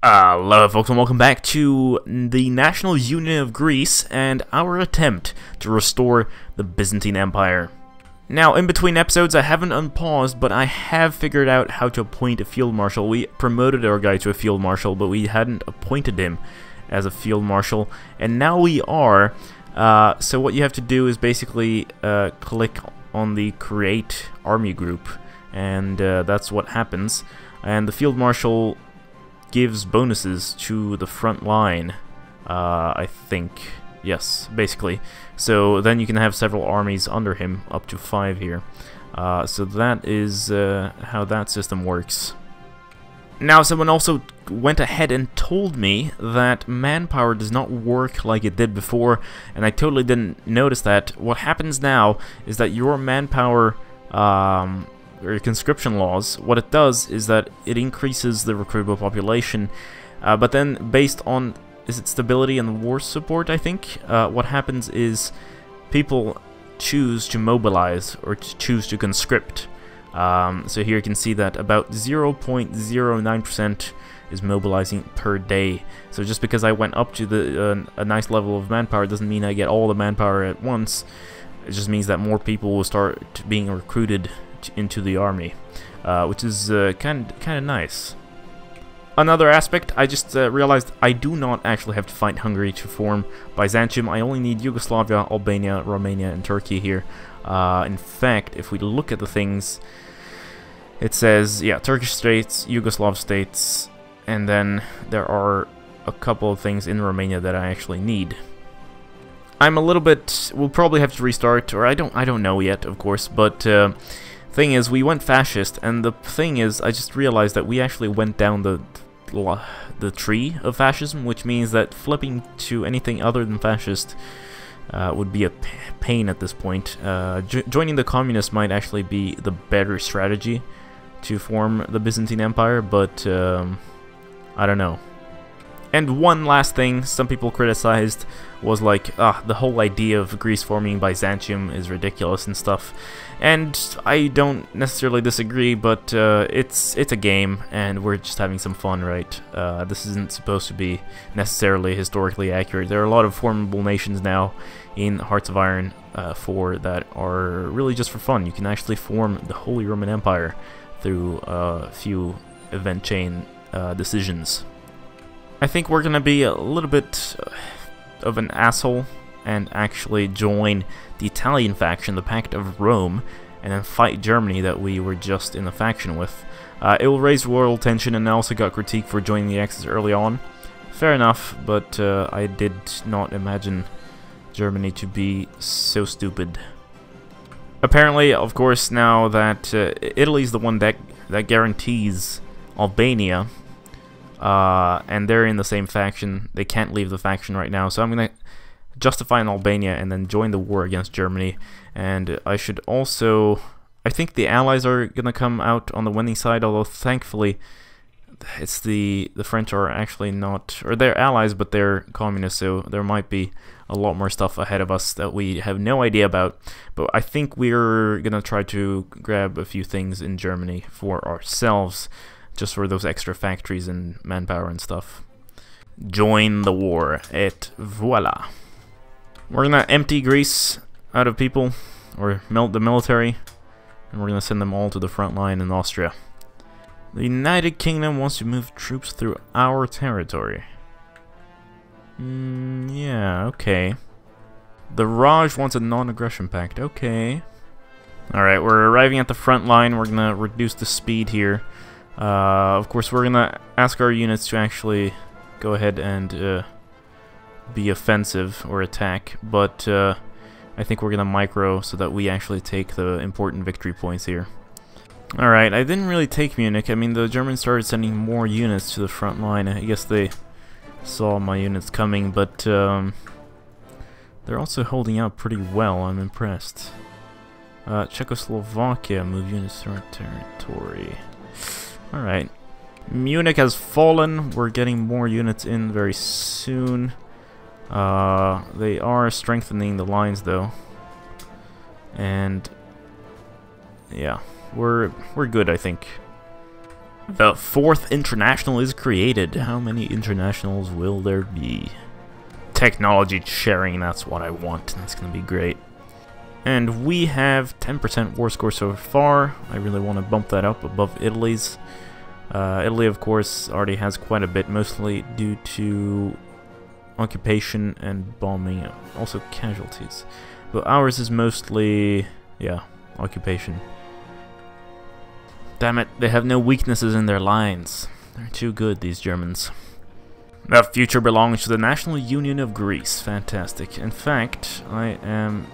Hello folks, and welcome back to the National Union of Greece and our attempt to restore the Byzantine Empire. Now, in between episodes, I haven't unpaused, but I have figured out how to appoint a field marshal. We promoted our guy to a field marshal, but we hadn't appointed him as a field marshal, and now we are. So what you have to do is basically click on the create army group, and that's what happens. And the field marshal gives bonuses to the front line, I think. Yes, basically. So then you can have several armies under him, up to 5 here. So that is how that system works. Now, someone also went ahead and told me that Manpower does not work like it did before, and I totally didn't notice that. What happens now is that your Manpower or conscription laws, what it does is that it increases the recruitable population, but then based on, is it stability and war support, I think, what happens is people choose to mobilize or to choose to conscript. So here you can see that about 0.09% is mobilizing per day. So just because I went up to a nice level of manpower doesn't mean I get all the manpower at once. It just means that more people will start being recruited into the army, which is kind of nice. Another aspect, I just realized I do not actually have to fight Hungary to form Byzantium. I only need Yugoslavia, Albania, Romania, and Turkey here. In fact, if we look at the things, it says, yeah, Turkish states, Yugoslav states, and then there are a couple of things in Romania that I actually need. I'm a little bit, we'll probably have to restart, or I don't know yet, of course, but thing is, we went fascist, and the thing is, I just realized that we actually went down the tree of fascism, which means that flipping to anything other than fascist would be a pain at this point. Joining the communists might actually be the better strategy to form the Byzantine Empire, but I don't know. And one last thing some people criticized was like, the whole idea of Greece forming Byzantium is ridiculous and stuff. And I don't necessarily disagree, but it's a game, and we're just having some fun, right? This isn't supposed to be necessarily historically accurate. There are a lot of formidable nations now in Hearts of Iron 4 that are really just for fun. You can actually form the Holy Roman Empire through a few event chain decisions. I think we're gonna be a little bit of an asshole and actually join the Italian faction, the Pact of Rome, and then fight Germany that we were just in the faction with. It will raise royal tension, and I also got critique for joining the Axis early on. Fair enough, but I did not imagine Germany to be so stupid. Apparently, of course, now that Italy's the one that guarantees Albania, and they're in the same faction, they can't leave the faction right now, so I'm gonna justify in Albania and then join the war against Germany. And I should also, I think the Allies are gonna come out on the winning side, although thankfully it's the French are actually not, or they're allies but they're communists, so there might be a lot more stuff ahead of us that we have no idea about. But I think we're gonna try to grab a few things in Germany for ourselves, just for those extra factories and manpower and stuff. Join the war, et voila. We're gonna empty Greece out of people, or melt the military, and we're gonna send them all to the front line in Austria. The United Kingdom wants to move troops through our territory. Yeah, okay. The Raj wants a non-aggression pact, okay. Alright, we're arriving at the front line, we're gonna reduce the speed here. Of course, we're gonna ask our units to actually go ahead and be offensive or attack, but I think we're gonna micro so that we actually take the important victory points here. Alright, I didn't really take Munich. I mean, the Germans started sending more units to the front line. I guess they saw my units coming, but they're also holding out pretty well. I'm impressed. Czechoslovakia move units through our territory. Alright. Munich has fallen. We're getting more units in very soon. They are strengthening the lines though. And yeah, we're good, I think. The fourth international is created. How many internationals will there be? Technology sharing, that's what I want. That's gonna be great. And we have 10% war score so far. I really want to bump that up above Italy's. Italy, of course, already has quite a bit, mostly due to occupation and bombing, also casualties. But ours is mostly, yeah, occupation. Damn it, they have no weaknesses in their lines. They're too good, these Germans. The future belongs to the National Union of Greece. Fantastic. In fact, I am...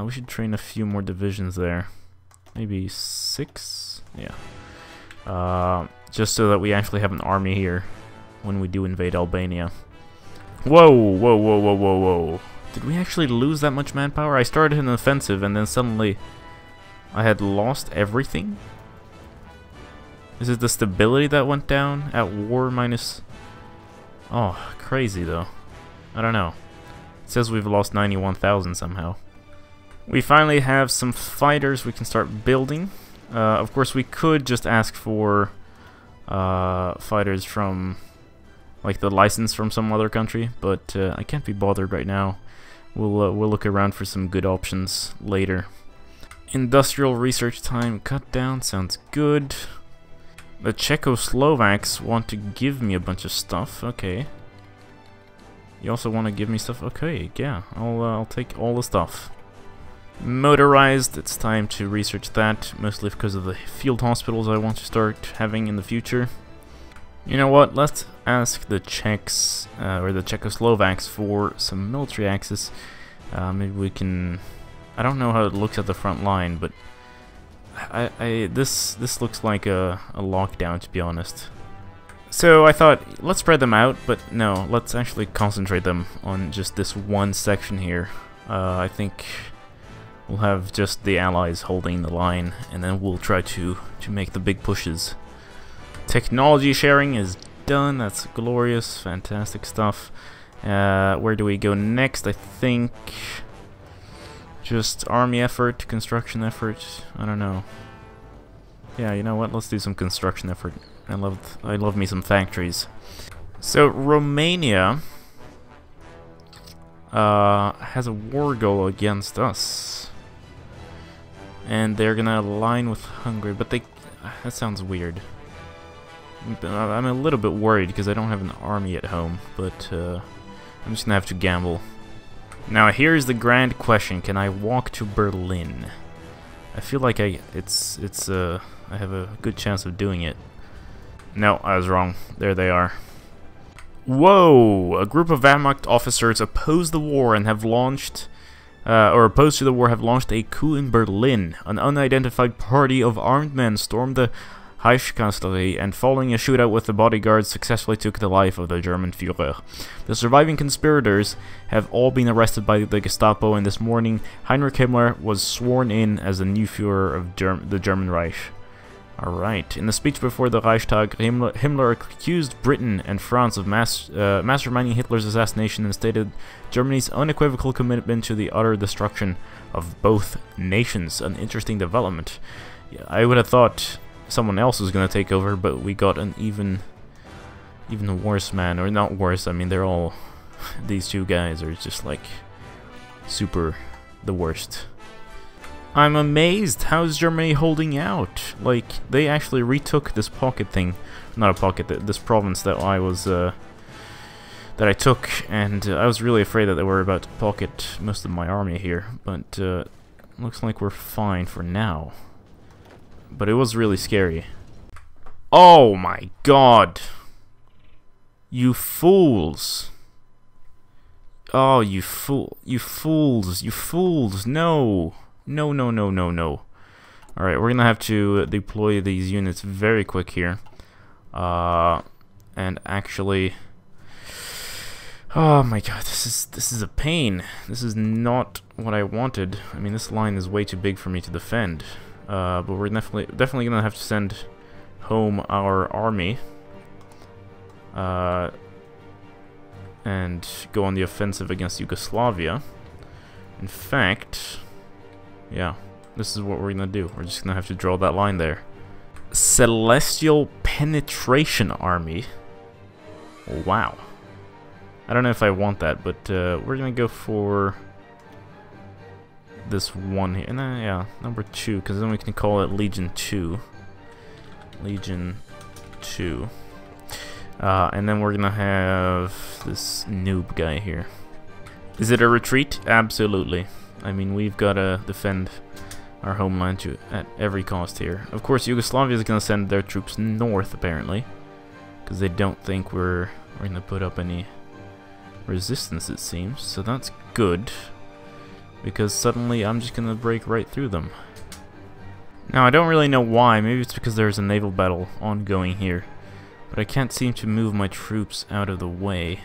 we should train a few more divisions there. Maybe 6? Yeah. Just so that we actually have an army here when we do invade Albania. Whoa, whoa, whoa, whoa, whoa, whoa. Did we actually lose that much manpower? I started an offensive and then suddenly I had lost everything? Is it the stability that went down at war minus... Oh, crazy though. I don't know. It says we've lost 91,000 somehow. We finally have some fighters we can start building. Of course, we could just ask for fighters from, like, the license from some other country, but I can't be bothered right now. We'll look around for some good options later. Industrial research time cut down sounds good. The Czechoslovaks want to give me a bunch of stuff. Okay. You also want to give me stuff? Okay, yeah. I'll take all the stuff. Motorized, it's time to research that, mostly because of the field hospitals I want to start having in the future. You know what, let's ask the Czechs, or the Czechoslovaks for some military access. Maybe we can... I don't know how it looks at the front line, but this looks like a lockdown, to be honest. So I thought, let's spread them out, but no, let's actually concentrate them on just this one section here. I think we'll have just the allies holding the line, and then we'll try to make the big pushes. Technology sharing is done. That's glorious, fantastic stuff. Where do we go next? I think just army effort, construction effort. I don't know. Yeah, you know what? Let's do some construction effort. I love me some factories. So Romania has a war goal against us, and they're gonna align with Hungary, but that sounds weird. I'm a little bit worried because I don't have an army at home, but I'm just gonna have to gamble. Now here's the grand question: can I walk to Berlin? I feel like I have a good chance of doing it. No, I was wrong. There they are. Whoa! A group of Wehrmacht officers oppose the war and have launched, or opposed to the war, have launched a coup in Berlin. An unidentified party of armed men stormed the Reichskanzlei and, following a shootout with the bodyguards, successfully took the life of the German Führer. The surviving conspirators have all been arrested by the Gestapo, and this morning Heinrich Himmler was sworn in as the new Führer of the German Reich. Alright, in the speech before the Reichstag, Himmler accused Britain and France of masterminding Hitler's assassination and stated Germany's unequivocal commitment to the utter destruction of both nations. An interesting development. Yeah, I would have thought someone else was going to take over, but we got an even worse man. Or not worse, I mean, they're all... these two guys are just, like, super the worst. I'm amazed. How's Germany holding out? Like, they actually retook this pocket thing. Not a pocket, this province that I was, that I took, and I was really afraid that they were about to pocket most of my army here, but looks like we're fine for now. But it was really scary. Oh my god! You fools! Oh, you fools, no! No, no, no, no, no. Alright, we're gonna have to deploy these units very quick here. And actually... oh my god, this is a pain. This is not what I wanted. I mean, this line is way too big for me to defend. But we're definitely gonna have to send home our army. And go on the offensive against Yugoslavia. In fact... yeah, this is what we're gonna do. We're just gonna have to draw that line there. Celestial penetration army. Wow. I don't know if I want that, but we're gonna go for this one here. And then, yeah, number 2, because then we can call it Legion 2. Legion 2. And then we're gonna have this noob guy here. Is it a retreat? Absolutely. I mean, we've gotta defend our homeland at every cost here. Of course, Yugoslavia is gonna send their troops north, apparently, because they don't think we're gonna put up any resistance, it seems. So that's good, because suddenly I'm just gonna break right through them. Now, I don't really know why. Maybe it's because there's a naval battle ongoing here, but I can't seem to move my troops out of the way.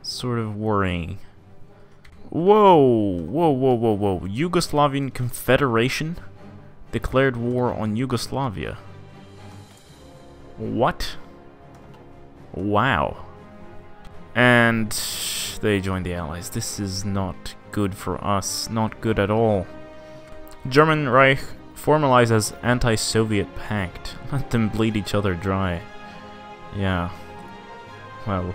Sort of worrying. Whoa! Whoa, whoa, whoa, whoa. Yugoslavian Confederation declared war on Yugoslavia. What? Wow. And they joined the Allies. This is not good for us. Not good at all. German Reich formalized as anti-Soviet pact. Let them bleed each other dry. Yeah. Well.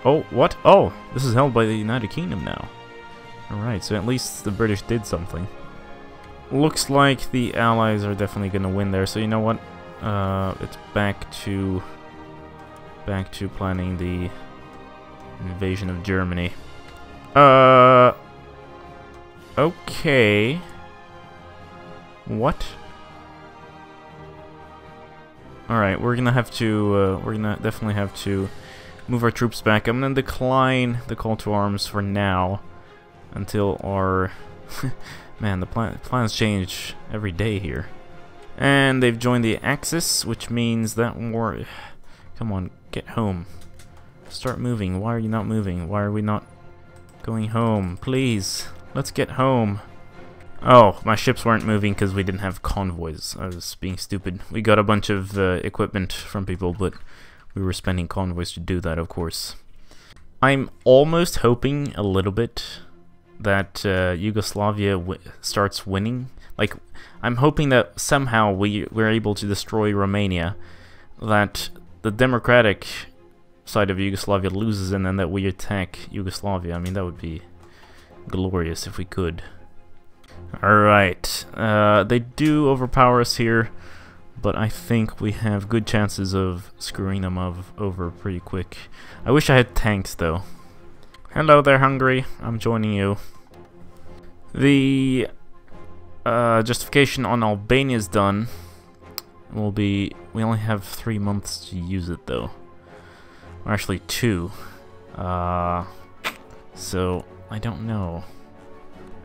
Oh, what? Oh, this is held by the United Kingdom now. Alright, so at least the British did something. Looks like the Allies are definitely gonna win there, so you know what? It's back to planning the invasion of Germany. Okay. What? Alright, we're gonna definitely have to move our troops back. I'm gonna decline the call to arms for now until our man, the plans change every day here. And they've joined the Axis, which means that war. Come on, get home. Start moving. Why are you not moving? Why are we not going home? Please, let's get home. Oh, my ships weren't moving because we didn't have convoys. I was being stupid. We got a bunch of equipment from people, but we were spending convoys to do that, of course. I'm almost hoping a little bit that Yugoslavia starts winning. Like, I'm hoping that somehow we're able to destroy Romania, that the democratic side of Yugoslavia loses, and then that we attack Yugoslavia. I mean, that would be glorious if we could. Alright, they do overpower us here, but I think we have good chances of screwing them over pretty quick. I wish I had tanks, though. Hello there, Hungary. I'm joining you. The justification on Albania is done. Will be... We only have 3 months to use it, though. Or actually 2. So, I don't know.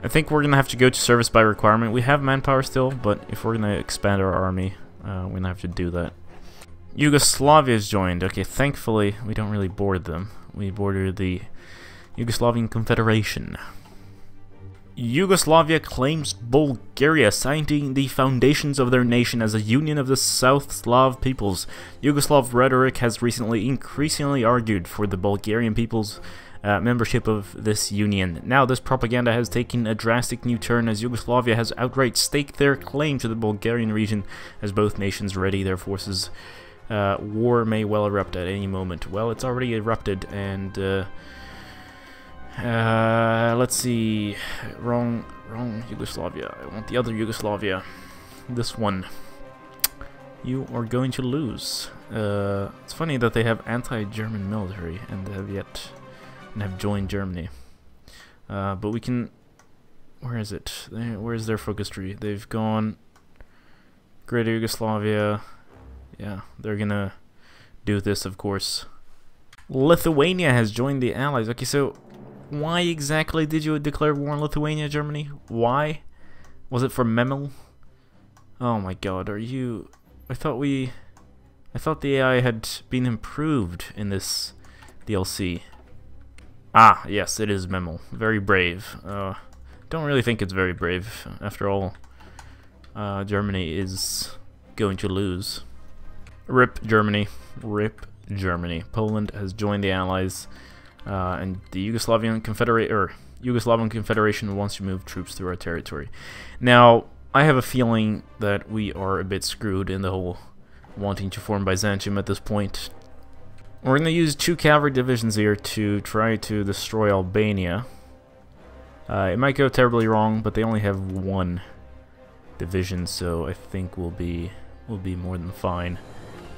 I think we're gonna have to go to service by requirement. We have manpower still, but if we're gonna expand our army, we're gonna have to do that. Yugoslavia's joined. Okay, thankfully we don't really board them. We border the Yugoslavian Confederation. Yugoslavia claims Bulgaria, citing the foundations of their nation as a union of the South Slav peoples. Yugoslav rhetoric has recently increasingly argued for the Bulgarian people's membership of this union. Now this propaganda has taken a drastic new turn as Yugoslavia has outright staked their claim to the Bulgarian region as both nations ready their forces. War may well erupt at any moment. Well, it's already erupted, and let's see. Wrong Yugoslavia. I want the other Yugoslavia. This one. You are going to lose. It's funny that they have anti-German military and have joined Germany. But we can... Where is it? Where is their focus tree? They've gone... Greater Yugoslavia. Yeah, they're gonna do this, of course. Lithuania has joined the Allies. Okay, so why exactly did you declare war on Lithuania, Germany? Why? Was it for Memel? Oh my god, are you... I thought the AI had been improved in this DLC. Ah, yes, it is Memel. Very brave. Don't really think it's very brave. After all, Germany is going to lose. RIP Germany. RIP Germany. Poland has joined the Allies, and the Yugoslavian Confederation wants to move troops through our territory. Now, I have a feeling that we are a bit screwed in the whole wanting to form Byzantium at this point. We're going to use 2 cavalry divisions here to try to destroy Albania. It might go terribly wrong, but they only have 1 division, so I think we'll be more than fine.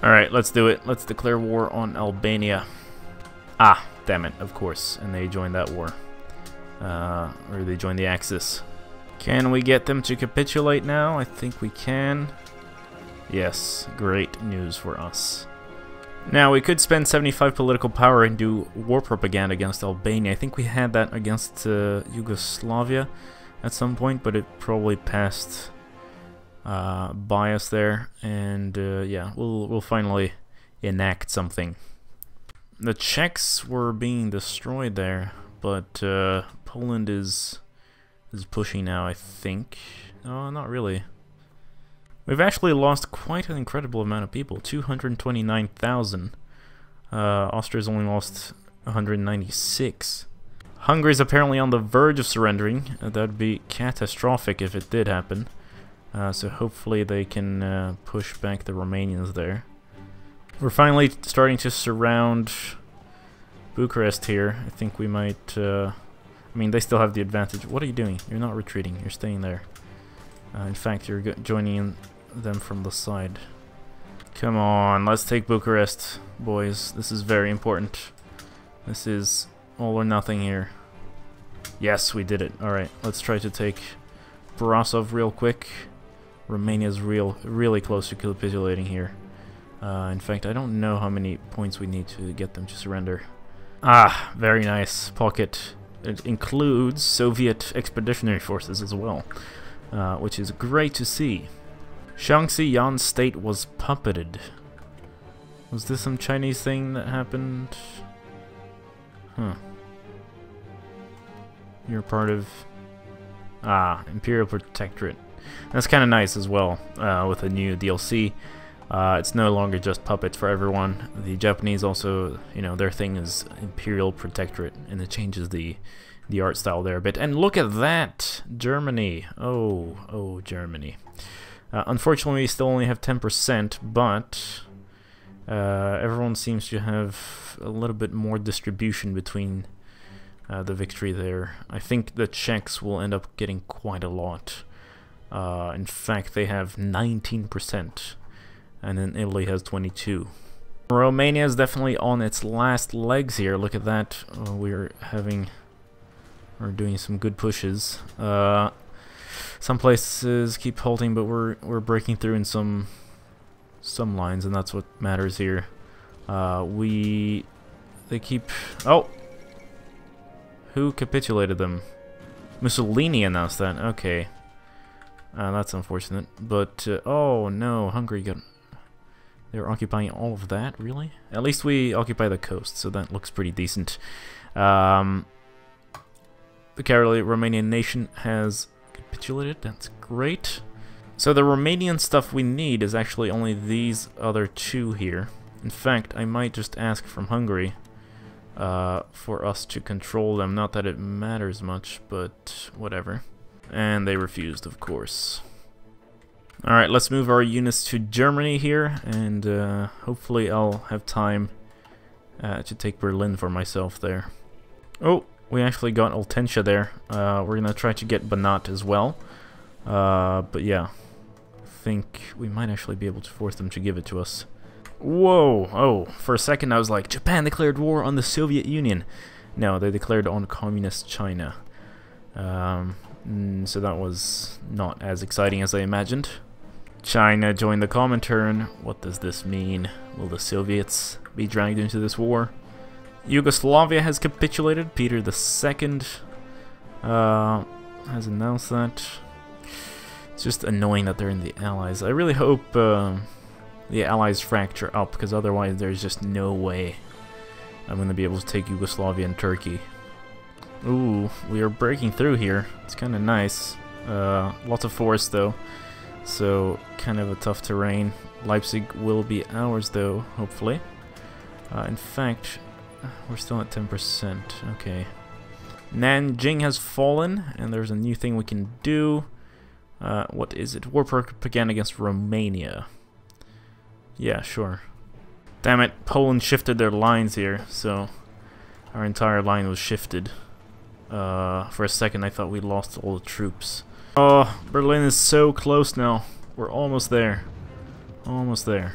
Alright, let's do it. Let's declare war on Albania. Ah, damn it, of course. And they joined that war. Or they joined the Axis. Can we get them to capitulate now? I think we can. Yes, great news for us. Now, we could spend 75 political power and do war propaganda against Albania. I think we had that against Yugoslavia at some point, but it probably passed by us there. And yeah, we'll finally enact something. The Czechs were being destroyed there, but Poland is pushing now, I think. Oh, not really. We've actually lost quite an incredible amount of people, 229,000. Austria's only lost 196. Hungary's apparently on the verge of surrendering. That'd be catastrophic if it did happen. So hopefully they can push back the Romanians there. We're finally starting to surround Bucharest here. I think we might... I mean, they still have the advantage. What are you doing? You're not retreating. You're staying there. In fact, you're joining in them from the side. Come on, let's take Bucharest, boys. This is very important. This is all or nothing here. Yes, we did it. Alright, let's try to take Brasov real quick. Romania's really close to capitulating here. In fact, I don't know how many points we need to get them to surrender. Ah, very nice. Pocket. It includes Soviet expeditionary forces as well, which is great to see. Shaanxi Yan state was puppeted. Was this some Chinese thing that happened? Huh. You're part of... Ah, Imperial Protectorate. That's kind of nice as well, with a new DLC. It's no longer just puppets for everyone. The Japanese also, you know, their thing is Imperial Protectorate, and it changes the art style there a bit. And look at that! Germany. Oh, Germany. Unfortunately, we still only have 10%, but everyone seems to have a little bit more distribution between the victory there. I think the Czechs will end up getting quite a lot. In fact, they have 19%, and then Italy has 22%. Romania is definitely on its last legs here. Look at that. We're doing some good pushes. Some places keep halting, but we're breaking through in some lines, and that's what matters here. They keep... Oh! Who capitulated them? Mussolini announced that. Okay. That's unfortunate. But, oh no, Hungary got... They're occupying all of that, really? At least we occupy the coast, so that looks pretty decent. The Romanian nation has capitulated. That's great. So the Romanian stuff we need is actually only these other 2 here. In fact, I might just ask from Hungary for us to control them. Not that it matters much, but whatever. And they refused, of course. Alright, let's move our units to Germany here, and hopefully I'll have time to take Berlin for myself there. Oh, we actually got Oltentia there. We're gonna try to get Banat as well. But yeah, I think we might actually be able to force them to give it to us. Whoa! Oh, for a second I was like, Japan declared war on the Soviet Union. No, they declared on Communist China. So that was not as exciting as I imagined. China joined the Comintern. What does this mean? Will the Soviets be dragged into this war? Yugoslavia has capitulated. Peter II has announced that. It's just annoying that they're in the Allies. I really hope the Allies fracture up, because otherwise there's just no way I'm going to be able to take Yugoslavia and Turkey. Ooh, we are breaking through here. It's kind of nice. Lots of forest though, so kind of a tough terrain. Leipzig will be ours though, hopefully. In fact, we're still at 10%. Okay. Nanjing has fallen, and there's a new thing we can do. What is it? War propaganda against Romania. Yeah, sure. Damn it, Poland shifted their lines here, so our entire line was shifted. For a second I thought we lost all the troops. Oh, Berlin is so close now. We're almost there. Almost there.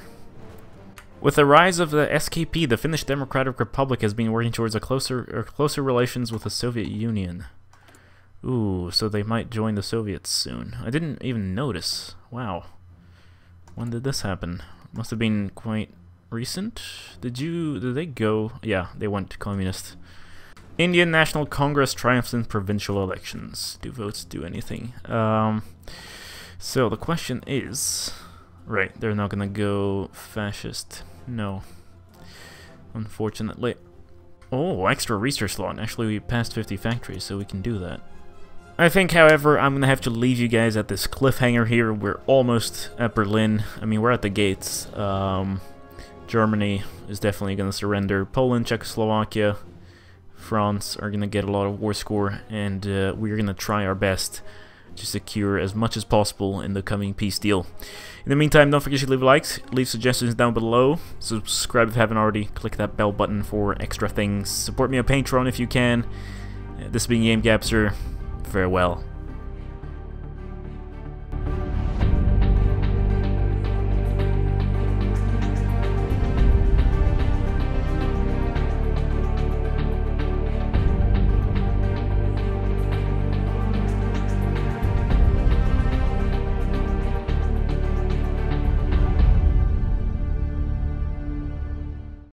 With the rise of the SKP, the Finnish Democratic Republic has been working towards closer relations with the Soviet Union. Ooh, so they might join the Soviets soon. I didn't even notice. Wow. When did this happen? Must have been quite recent. Did they go? Yeah, they went communist. Indian National Congress triumphs in provincial elections. Do votes do anything? So the question is, right, they're not gonna go fascist. No. Unfortunately. Oh, extra research slot. Actually, we passed 50 factories, so we can do that. I think, however, I'm gonna have to leave you guys at this cliffhanger here. We're almost at Berlin. I mean, we're at the gates. Germany is definitely gonna surrender. Poland, Czechoslovakia, France are gonna get a lot of war score, and we're gonna try our best to secure as much as possible in the coming peace deal. In the meantime, don't forget to leave likes, leave suggestions down below, subscribe if you haven't already, click that bell button for extra things, support me on Patreon if you can. This has been Game Capture. Farewell.